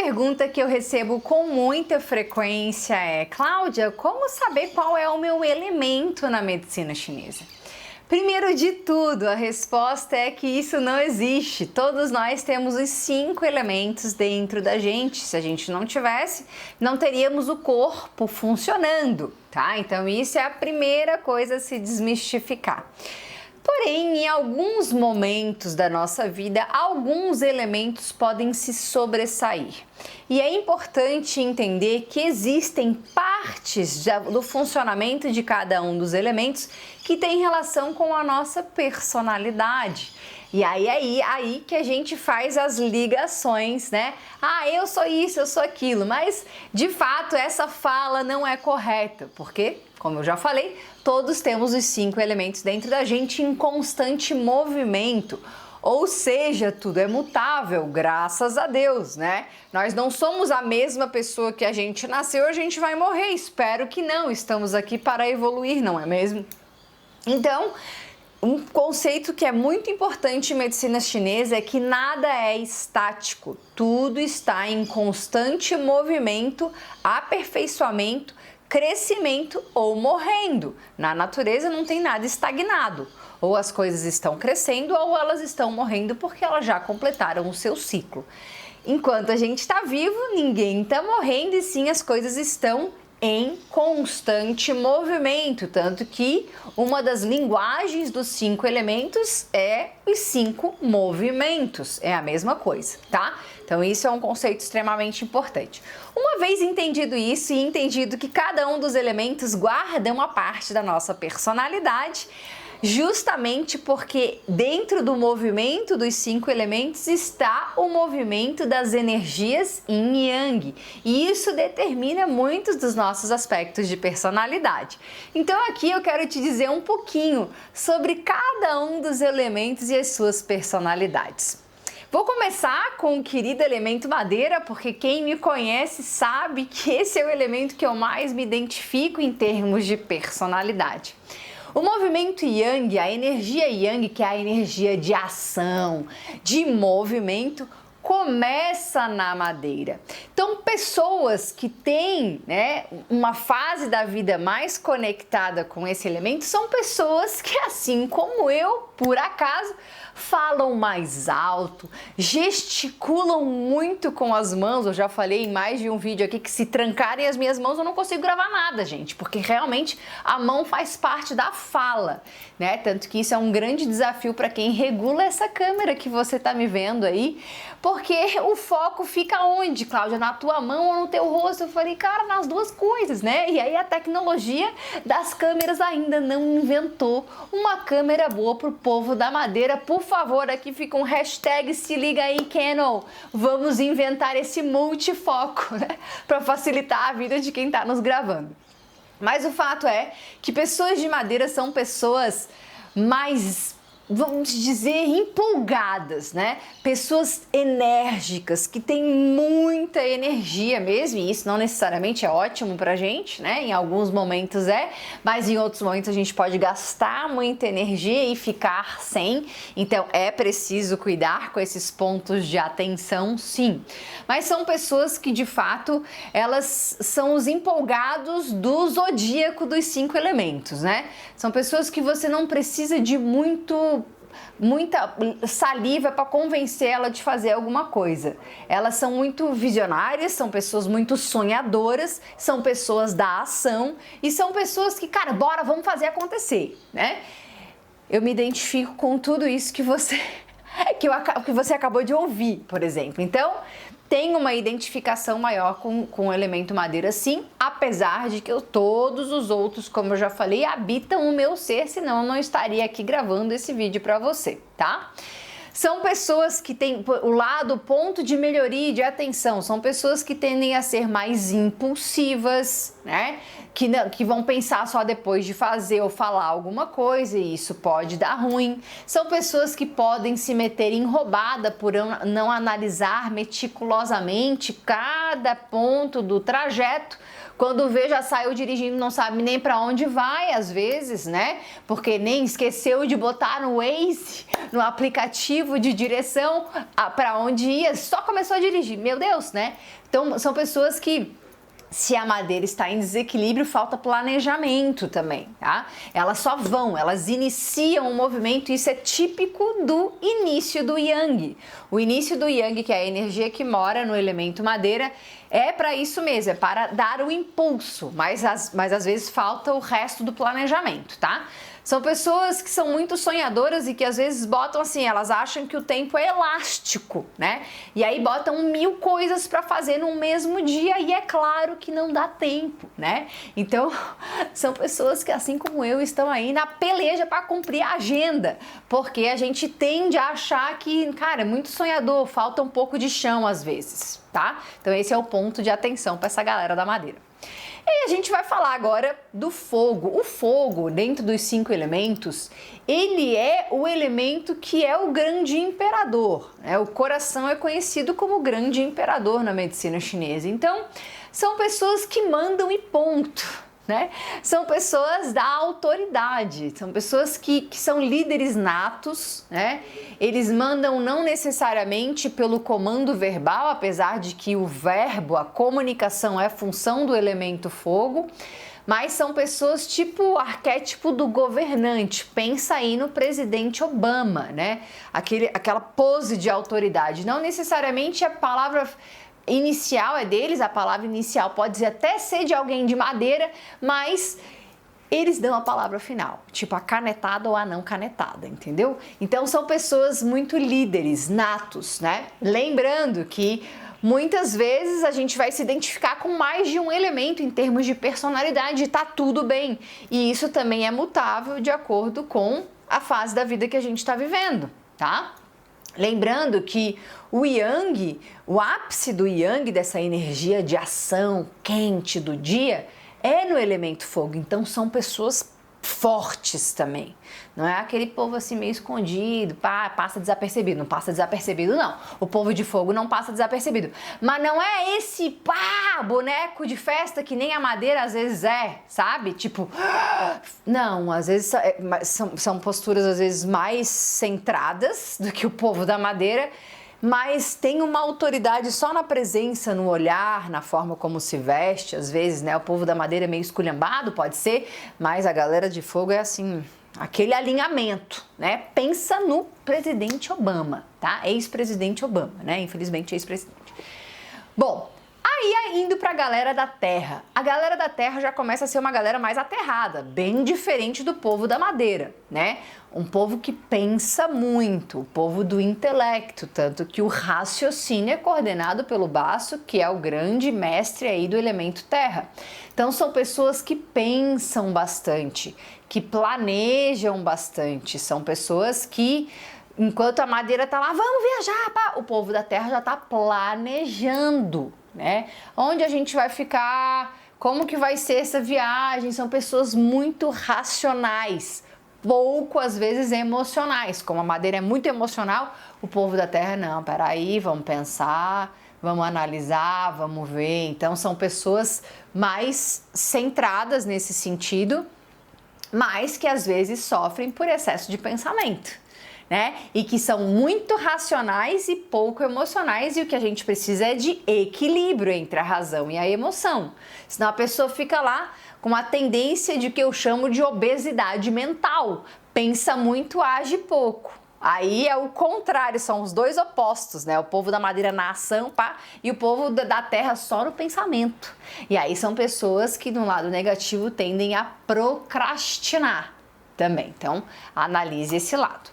pergunta que eu recebo com muita frequência é: Cláudia, como saber qual é o meu elemento na medicina chinesa? Primeiro de tudo, a resposta é que isso não existe. Todos nós temos os 5 elementos dentro da gente. Se a gente não tivesse, não teríamos o corpo funcionando, tá? Então isso é a primeira coisa a se desmistificar. Porém, em alguns momentos da nossa vida, alguns elementos podem se sobressair. E é importante entender que existem partes do funcionamento de cada um dos elementos que tem relação com a nossa personalidade. E aí que a gente faz as ligações, né? Ah, eu sou isso, eu sou aquilo. Mas, de fato, essa fala não é correta, porque, como eu já falei, todos temos os 5 elementos dentro da gente em constante movimento. Ou seja, tudo é mutável, graças a Deus, né? Nós não somos a mesma pessoa que a gente nasceu, a gente vai morrer. Espero que não, estamos aqui para evoluir, não é mesmo? Então, um conceito que é muito importante em medicina chinesa é que nada é estático, tudo está em constante movimento, aperfeiçoamento, crescimento ou morrendo. Na natureza não tem nada estagnado, ou as coisas estão crescendo ou elas estão morrendo porque elas já completaram o seu ciclo. Enquanto a gente está vivo, ninguém está morrendo e sim as coisas estão em constante movimento, tanto que uma das linguagens dos 5 elementos é os 5 movimentos, é a mesma coisa, tá? Então isso é um conceito extremamente importante. Uma vez entendido isso e entendido que cada um dos elementos guarda uma parte da nossa personalidade, justamente porque dentro do movimento dos 5 elementos está o movimento das energias yin e yang, e isso determina muitos dos nossos aspectos de personalidade. Então aqui eu quero te dizer um pouquinho sobre cada um dos elementos e as suas personalidades. Vou começar com o querido elemento madeira, porque quem me conhece sabe que esse é o elemento que eu mais me identifico em termos de personalidade. O movimento yang, a energia yang, que é a energia de ação, de movimento, começa na madeira. Então, pessoas que têm, uma fase da vida mais conectada com esse elemento são pessoas que, assim como eu, por acaso, falam mais alto, gesticulam muito com as mãos. Eu já falei em mais de um vídeo aqui que se trancarem as minhas mãos eu não consigo gravar nada, gente, porque realmente a mão faz parte da fala, né? Tanto que isso é um grande desafio para quem regula essa câmera que você tá me vendo aí, porque o foco fica onde, Cláudia? Na tua mão ou no teu rosto? Eu falei, cara, nas duas coisas, né? E aí a tecnologia das câmeras ainda não inventou uma câmera boa pro povo da madeira. Por favor, aqui fica um hashtag se liga aí, Canon. Vamos inventar esse multifoco, né? Para facilitar a vida de quem tá nos gravando. Mas o fato é que pessoas de madeira são pessoas mais, vamos dizer, empolgadas, né? Pessoas enérgicas, que têm muita energia mesmo, e isso não necessariamente é ótimo pra gente, né? Em alguns momentos mas em outros momentos a gente pode gastar muita energia e ficar sem, então é preciso cuidar com esses pontos de atenção, sim. Mas são pessoas que, de fato, elas são os empolgados do zodíaco dos 5 elementos, né? São pessoas que você não precisa de muita saliva para convencer ela de fazer alguma coisa. Elas são muito visionárias, são pessoas muito sonhadoras, são pessoas da ação e são pessoas que, cara, bora, vamos fazer acontecer, né? Eu me identifico com tudo isso que você acabou de ouvir, por exemplo. Então, tem uma identificação maior com o elemento madeira, sim, apesar de que todos os outros, como eu já falei, habitam o meu ser, senão eu não estaria aqui gravando esse vídeo para você, tá? São pessoas que têm o ponto de melhoria e de atenção, são pessoas que tendem a ser mais impulsivas, né? Que vão pensar só depois de fazer ou falar alguma coisa e isso pode dar ruim. São pessoas que podem se meter em roubada por não analisar meticulosamente cada ponto do trajeto, Quando vê, já saiu dirigindo, não sabe nem para onde vai, às vezes, né? Porque nem esqueceu de botar no Waze, no aplicativo de direção, para onde ia, só começou a dirigir. Meu Deus, né? Então, são pessoas que, se a madeira está em desequilíbrio, falta planejamento também, tá? Elas só vão, elas iniciam o movimento, isso é típico do início do Yang. O início do Yang, que é a energia que mora no elemento madeira, é para isso mesmo, é para dar o impulso, mas às vezes falta o resto do planejamento, tá? São pessoas que são muito sonhadoras e que às vezes botam assim, elas acham que o tempo é elástico, né? E aí botam 1000 coisas para fazer no mesmo dia e é claro que não dá tempo, né? Então, são pessoas que, assim como eu, estão aí na peleja para cumprir a agenda, porque a gente tende a achar que, cara, é muito sonhador, falta um pouco de chão às vezes, tá? Então esse é o ponto de atenção para essa galera da madeira. E a gente vai falar agora do fogo. O fogo, dentro dos 5 elementos, ele é o elemento que é o grande imperador, né? O coração é conhecido como o grande imperador na medicina chinesa. Então, são pessoas que mandam e ponto, né? São pessoas da autoridade, são pessoas que são líderes natos, né? Eles mandam não necessariamente pelo comando verbal, apesar de que o verbo, a comunicação é função do elemento fogo, mas são pessoas tipo o arquétipo do governante. Pensa aí no presidente Obama, né? Aquela pose de autoridade. Não necessariamente a palavra inicial é deles, a palavra inicial pode até ser de alguém de madeira, mas eles dão a palavra final, tipo a canetada ou a não canetada, entendeu? Então são pessoas muito líderes, natos, né? Lembrando que muitas vezes a gente vai se identificar com mais de um elemento em termos de personalidade e tá tudo bem. E isso também é mutável de acordo com a fase da vida que a gente está vivendo, tá? Lembrando que o Yang, o ápice do Yang, dessa energia de ação quente do dia, é no elemento fogo. Então são pessoas fortes também. Não é aquele povo assim meio escondido, passa desapercebido. Não passa desapercebido, não. O povo de fogo não passa desapercebido. Mas não é esse boneco de festa que nem a madeira às vezes é, sabe? Tipo, não, às vezes são posturas às vezes mais centradas do que o povo da madeira, mas tem uma autoridade só na presença, no olhar, na forma como se veste, às vezes, né? O povo da madeira é meio esculhambado, pode ser, mas a galera de fogo é assim, aquele alinhamento, né? Pensa no presidente Obama, tá? Ex-presidente Obama, né? Infelizmente, ex-presidente. Bom, aí indo para a galera da terra. A galera da terra já começa a ser uma galera mais aterrada, bem diferente do povo da madeira, né? Um povo que pensa muito, o povo do intelecto, tanto que o raciocínio é coordenado pelo baço, que é o grande mestre aí do elemento terra. Então são pessoas que pensam bastante, que planejam bastante, são pessoas que, enquanto a madeira tá lá, vamos viajar, pá, o povo da terra já tá planejando, né? Onde a gente vai ficar, como que vai ser essa viagem, são pessoas muito racionais, pouco às vezes emocionais. Como a madeira é muito emocional, o povo da terra não, peraí, vamos pensar, vamos analisar, vamos ver. Então são pessoas mais centradas nesse sentido, mas que às vezes sofrem por excesso de pensamento, né? E que são muito racionais e pouco emocionais, e o que a gente precisa é de equilíbrio entre a razão e a emoção. Senão a pessoa fica lá com uma tendência de que eu chamo de obesidade mental. Pensa muito, age pouco. Aí é o contrário, são os dois opostos, né? O povo da madeira na ação, pá, e o povo da terra só no pensamento. E aí são pessoas que, no lado negativo, tendem a procrastinar também. Então, analise esse lado.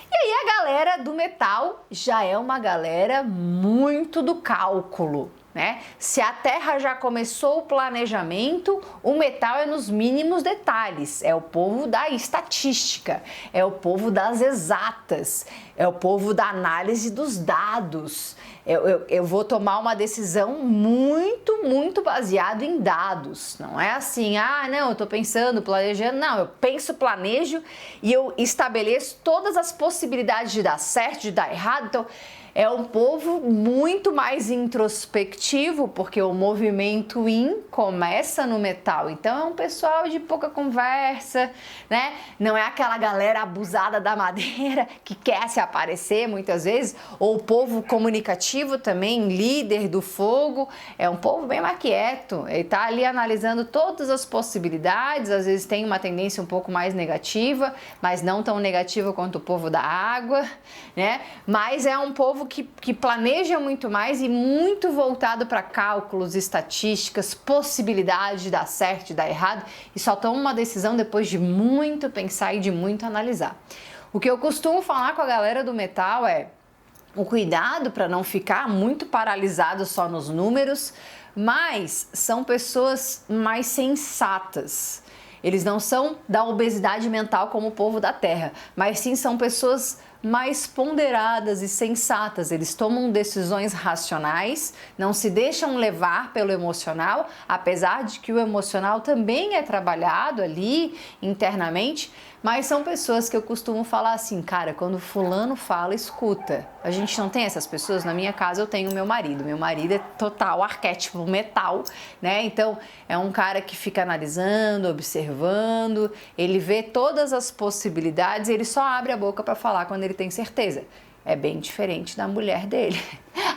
E aí a galera do metal já é uma galera muito do cálculo, né? Se a terra já começou o planejamento, o metal é nos mínimos detalhes, é o povo da estatística, é o povo das exatas, é o povo da análise dos dados. Eu vou tomar uma decisão muito baseado em dados. Não é assim, não, eu tô pensando, planejando. Não, eu penso, planejo e eu estabeleço todas as possibilidades de dar certo, de dar errado. Então, É um povo muito mais introspectivo, porque o movimento Yin começa no metal. Então é um pessoal de pouca conversa, né? Não é aquela galera abusada da madeira que quer se aparecer muitas vezes. Ou o povo comunicativo também, líder do fogo. É um povo bem mais quieto. Ele tá ali analisando todas as possibilidades. Às vezes tem uma tendência um pouco mais negativa, mas não tão negativa quanto o povo da água, né? Mas é um povo que planeja muito mais e muito voltado para cálculos, estatísticas, possibilidade de dar certo, de dar errado, e só toma uma decisão depois de muito pensar e de muito analisar. O que eu costumo falar com a galera do metal é o cuidado para não ficar muito paralisado só nos números, mas são pessoas mais sensatas. Eles não são da obesidade mental como o povo da Terra, mas sim são pessoas mais ponderadas e sensatas. Eles tomam decisões racionais, não se deixam levar pelo emocional, apesar de que o emocional também é trabalhado ali internamente, mas são pessoas que eu costumo falar assim, cara, quando fulano fala, escuta. A gente não tem essas pessoas? Na minha casa eu tenho meu marido é total arquétipo metal, né? Então é um cara que fica analisando, observando, ele vê todas as possibilidades, ele só abre a boca para falar quando ele tem certeza. É bem diferente da mulher dele.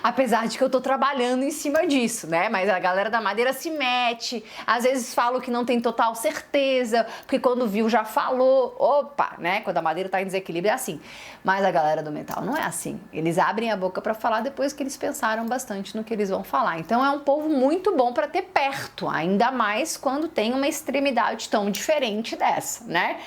Apesar de que eu tô trabalhando em cima disso, né? Mas a galera da madeira se mete, às vezes fala que não tem total certeza, porque quando viu já falou, opa, né? Quando a madeira tá em desequilíbrio é assim. Mas a galera do metal não é assim. Eles abrem a boca para falar depois que eles pensaram bastante no que eles vão falar. Então é um povo muito bom para ter perto, ainda mais quando tem uma extremidade tão diferente dessa, né?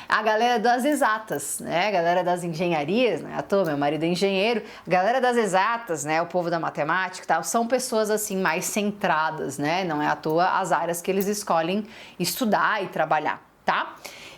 A galera das exatas, né? A galera das engenharias, né? À toa, meu marido é engenheiro. A galera das exatas, né? O povo da matemática e tal, são pessoas assim mais centradas, né? Não é à toa as áreas que eles escolhem estudar e trabalhar, tá?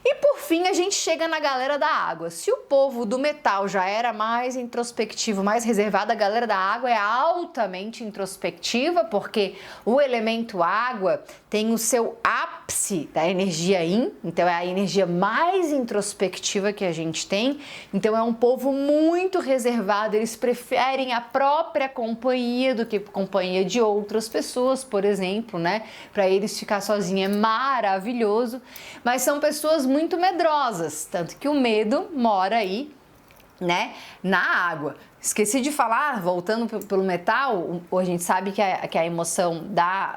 E por fim a gente chega na galera da água. Se o povo do metal já era mais introspectivo, mais reservado, a galera da água é altamente introspectiva, porque o elemento água tem o seu ápice da energia Yin, então é a energia mais introspectiva que a gente tem. Então é um povo muito reservado, eles preferem a própria companhia do que companhia de outras pessoas, por exemplo, né? Para eles ficar sozinho é maravilhoso, mas são pessoas muito medrosas, tanto que o medo mora aí, né, na água. Esqueci de falar, voltando pelo metal, a gente sabe que a emoção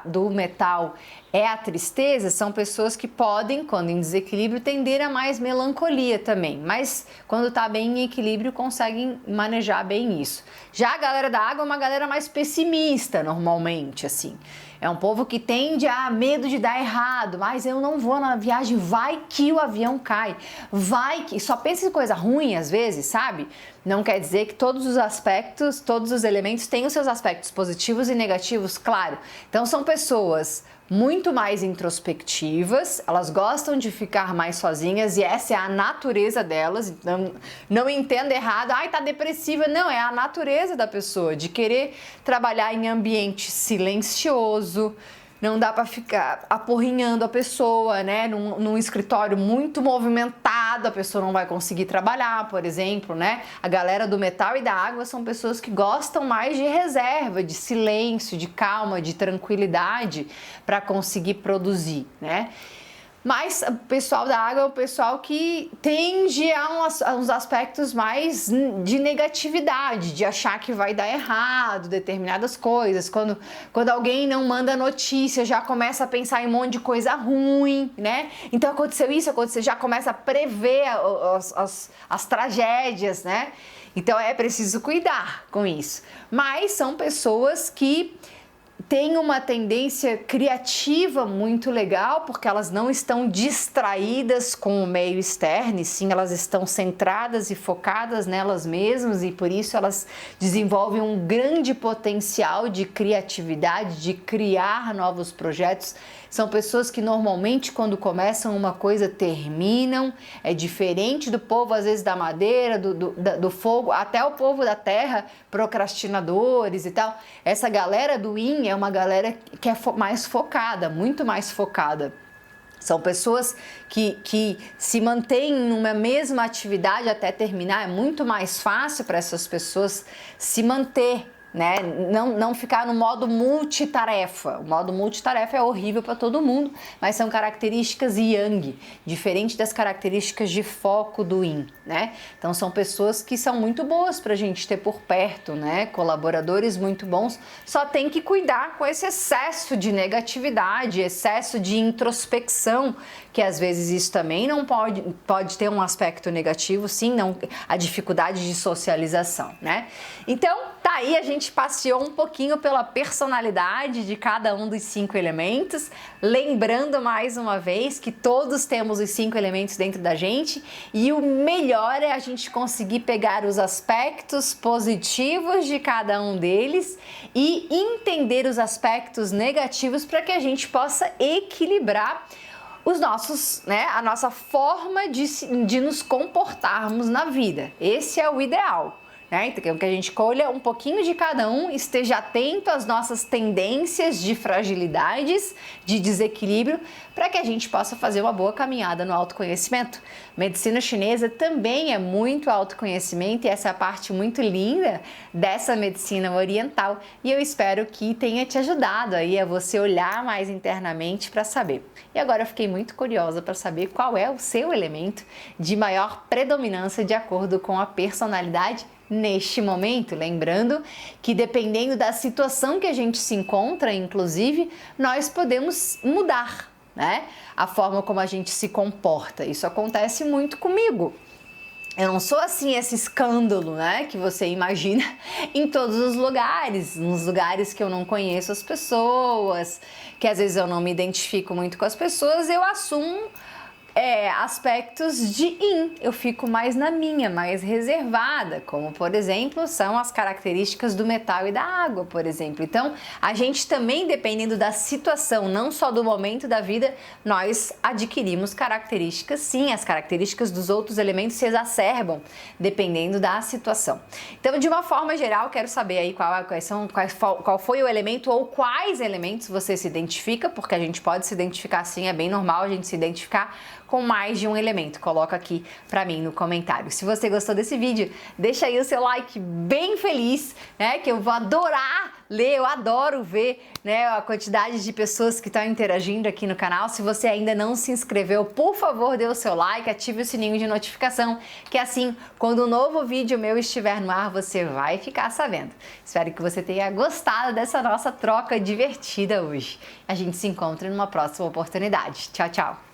do metal é a tristeza, são pessoas que podem, quando em desequilíbrio, tender a mais melancolia também, mas quando tá bem em equilíbrio conseguem manejar bem isso. Já a galera da água é uma galera mais pessimista normalmente, assim. É um povo que tende a medo de dar errado, mas eu não vou na viagem, vai que o avião cai, vai que... Só pensa em coisa ruim às vezes, sabe? Não quer dizer que todos os aspectos, todos os elementos têm os seus aspectos positivos e negativos, claro. Então são pessoas muito mais introspectivas, elas gostam de ficar mais sozinhas e essa é a natureza delas, então não entenda errado, ai, tá depressiva, não, é a natureza da pessoa, de querer trabalhar em ambiente silencioso. Não dá para ficar aporrinhando a pessoa, né? Num escritório muito movimentado, a pessoa não vai conseguir trabalhar, por exemplo, né? A galera do metal e da água são pessoas que gostam mais de reserva, de silêncio, de calma, de tranquilidade para conseguir produzir, né? Mas o pessoal da água é o pessoal que tende a uns aspectos mais de negatividade, de achar que vai dar errado determinadas coisas. Quando alguém não manda notícia, já começa a pensar em um monte de coisa ruim, né? Então aconteceu isso, já começa a prever as tragédias, né? Então é preciso cuidar com isso. Mas são pessoas que tem uma tendência criativa muito legal, porque elas não estão distraídas com o meio externo, e sim elas estão centradas e focadas nelas mesmas, e por isso elas desenvolvem um grande potencial de criatividade, de criar novos projetos. São pessoas que normalmente quando começam uma coisa terminam, é diferente do povo às vezes da madeira, do fogo, até o povo da terra, procrastinadores e tal. Essa galera do Yin é uma galera que é mais focada, muito mais focada. São pessoas que se mantêm numa mesma atividade até terminar. É muito mais fácil para essas pessoas se manter, né? Não ficar no modo multitarefa. O modo multitarefa é horrível para todo mundo, mas são características yang, diferente das características de foco do yin, né? Então são pessoas que são muito boas para a gente ter por perto, né? Colaboradores muito bons, só tem que cuidar com esse excesso de negatividade, excesso de introspecção, que às vezes isso também não pode ter um aspecto negativo, sim, não, a dificuldade de socialização, né? Então, tá aí, a gente passeou um pouquinho pela personalidade de cada um dos 5 elementos, lembrando mais uma vez que todos temos os 5 elementos dentro da gente e o melhor é a gente conseguir pegar os aspectos positivos de cada um deles e entender os aspectos negativos para que a gente possa equilibrar os nossos, né, a nossa forma de nos comportarmos na vida. Esse é o ideal. Então, que a gente colha um pouquinho de cada um, esteja atento às nossas tendências de fragilidades, de desequilíbrio, para que a gente possa fazer uma boa caminhada no autoconhecimento. Medicina chinesa também é muito autoconhecimento e essa é a parte muito linda dessa medicina oriental. E eu espero que tenha te ajudado aí a você olhar mais internamente para saber. E agora eu fiquei muito curiosa para saber qual é o seu elemento de maior predominância de acordo com a personalidade neste momento, lembrando que dependendo da situação que a gente se encontra, inclusive, nós podemos mudar, né? A forma como a gente se comporta. Isso acontece muito comigo. Eu não sou assim esse escândalo, né, que você imagina em todos os lugares, nos lugares que eu não conheço as pessoas, que às vezes eu não me identifico muito com as pessoas, eu assumo aspectos de yin, eu fico mais na minha, mais reservada, como por exemplo são as características do metal e da água, por exemplo. Então a gente também, dependendo da situação, não só do momento da vida, nós adquirimos características, sim, as características dos outros elementos se exacerbam dependendo da situação. Então, de uma forma geral, quero saber aí qual foi o elemento ou quais elementos você se identifica, porque a gente pode se identificar sim, é bem normal a gente se identificar com mais de um elemento. Coloca aqui pra mim no comentário. Se você gostou desse vídeo, deixa aí o seu like bem feliz, né? Que eu vou adorar ler, eu adoro ver, né, a quantidade de pessoas que estão interagindo aqui no canal. Se você ainda não se inscreveu, por favor, dê o seu like, ative o sininho de notificação, que assim, quando um novo vídeo meu estiver no ar, você vai ficar sabendo. Espero que você tenha gostado dessa nossa troca divertida hoje. A gente se encontra numa próxima oportunidade. Tchau, tchau!